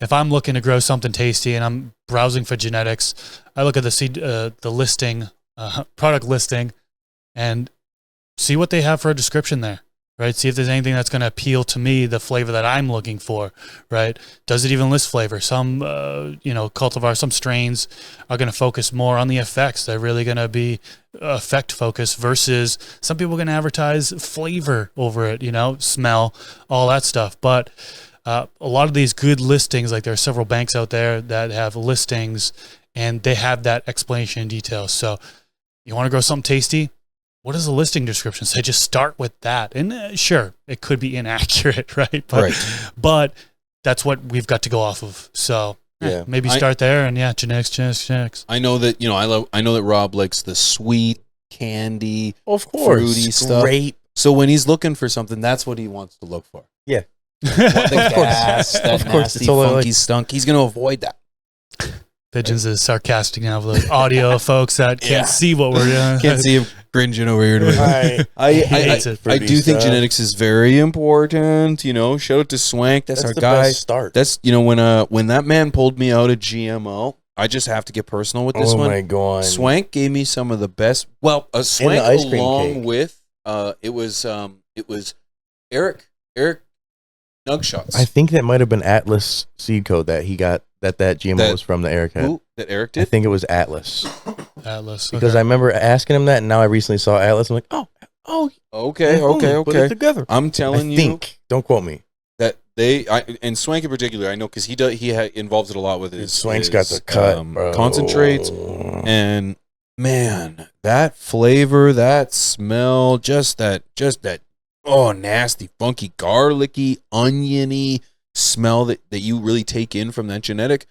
if I'm looking to grow something tasty and I'm browsing for genetics, I look at the listing, product listing, and see what they have for a description there, right? See if there's anything that's going to appeal to me, the flavor that I'm looking for, right? Does it even list flavor? Some, cultivar, some strains are going to focus more on the effects. They're really going to be effect focused versus some people are going to advertise flavor over it, smell, all that stuff. But a lot of these good listings, like there are several banks out there that have listings and they have that explanation in detail. So you want to grow something tasty? What does the listing description say? Just start with that. And sure, it could be inaccurate, right? But that's what we've got to go off of. So maybe start there and genetics. I know that, I know that Rob likes the sweet candy, of course, fruity stuff. Grape. So when he's looking for something, that's what he wants to look for. Yeah. The gas, that nasty, funky stunk. He's going to avoid that. Pigeons is sarcastic now for the audio folks that can't see what we're doing. Can't see him cringing over here. I do think genetics is very important. Shout out to Swank. That's our guy. Best start. That's when that man pulled me out of GMO. I just have to get personal with this one. Oh my god! Swank gave me some of the best. Well, a Swank along with it was Eric Nugshots. I think that might have been Atlas seed code that he got. That GMO was from the Eric had. Who? That Eric did? I think it was Atlas. Atlas. Because I remember asking him that, and now I recently saw Atlas. I'm like, okay. Put it together. I'm telling you. Don't quote me. That and Swank in particular, I know because he involves it a lot with his. Swank's got the cut, concentrates, and man, that flavor, that smell, just that nasty, funky, garlicky, oniony smell that you really take in from that genetic.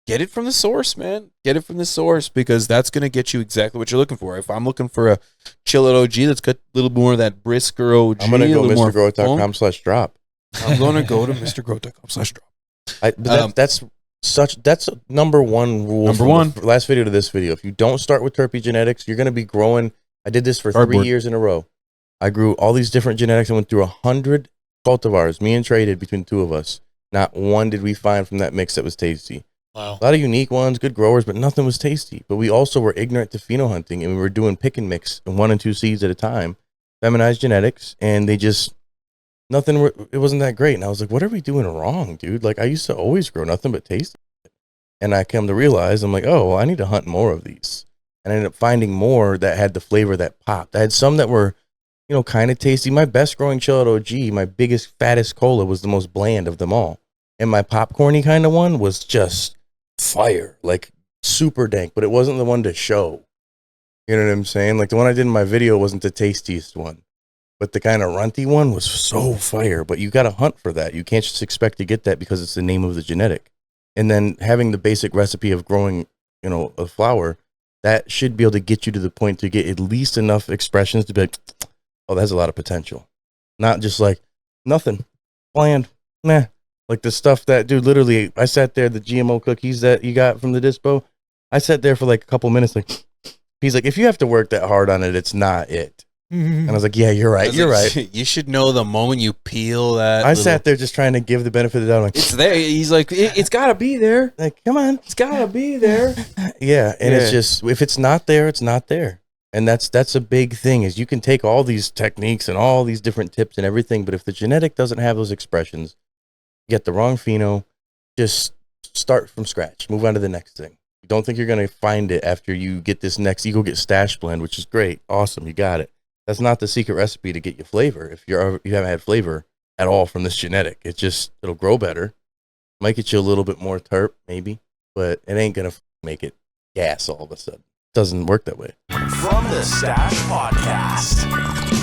Get it from the source, man. Get it from the source, because that's going to get you exactly what you're looking for. If I'm looking for a chilled OG that's got a little more of that brisker OG, I'm going to go MrGrowth.com/drop. I'm going to go to MrGrowth.com/drop. That's number one rule. Number one. Last video to this video. If you don't start with terpene genetics, you're going to be growing. I did this for 3 years in a row. I grew all these different genetics and went through 100 cultivars. Me and Trey did between the two of us. Not one did we find from that mix that was tasty. Wow. A lot of unique ones, good growers, but nothing was tasty. But we also were ignorant to pheno hunting, and we were doing pick and mix 1 and 2 seeds at a time, feminized genetics, and they just, it wasn't that great. And I was like, what are we doing wrong, dude? Like, I used to always grow nothing but tasty. And I come to realize, I'm like, oh, well, I need to hunt more of these. And I ended up finding more that had the flavor that popped. I had some that were, kind of tasty. My best growing chilled OG, my biggest, fattest cola was the most bland of them all. And my popcorny kind of one was just fire, like super dank, but it wasn't the one to show. You know what I'm saying? Like the one I did in my video wasn't the tastiest one, but the kind of runty one was so fire. But you got to hunt for that. You can't just expect to get that because it's the name of the genetic. And then having the basic recipe of growing, a flower, that should be able to get you to the point to get at least enough expressions to be like, oh, that has a lot of potential. Not just like nothing, bland, nah. Like the stuff that, dude, literally, I sat there, the GMO cookies that you got from the dispo, I sat there for like a couple minutes, like, he's like, if you have to work that hard on it, it's not it. And I was like, yeah, you're right, right. You should know the moment you peel that. I sat there just trying to give the benefit of the doubt. I'm like, it's there. He's like, it's got to be there. Like, come on. It's got to be there. Yeah, and it's just, if it's not there, it's not there. And that's a big thing, is you can take all these techniques and all these different tips and everything, but if the genetic doesn't have those expressions, you get the wrong pheno, just start from scratch. Move on to the next thing. You don't think you're going to find it after you get this next, you go get stash blend, which is great. Awesome. You got it. That's not the secret recipe to get you flavor. If you haven't had flavor at all from this genetic, it'll grow better. Might get you a little bit more terp, maybe, but it ain't going to make it gas all of a sudden. It doesn't work that way. From the Stash Podcast.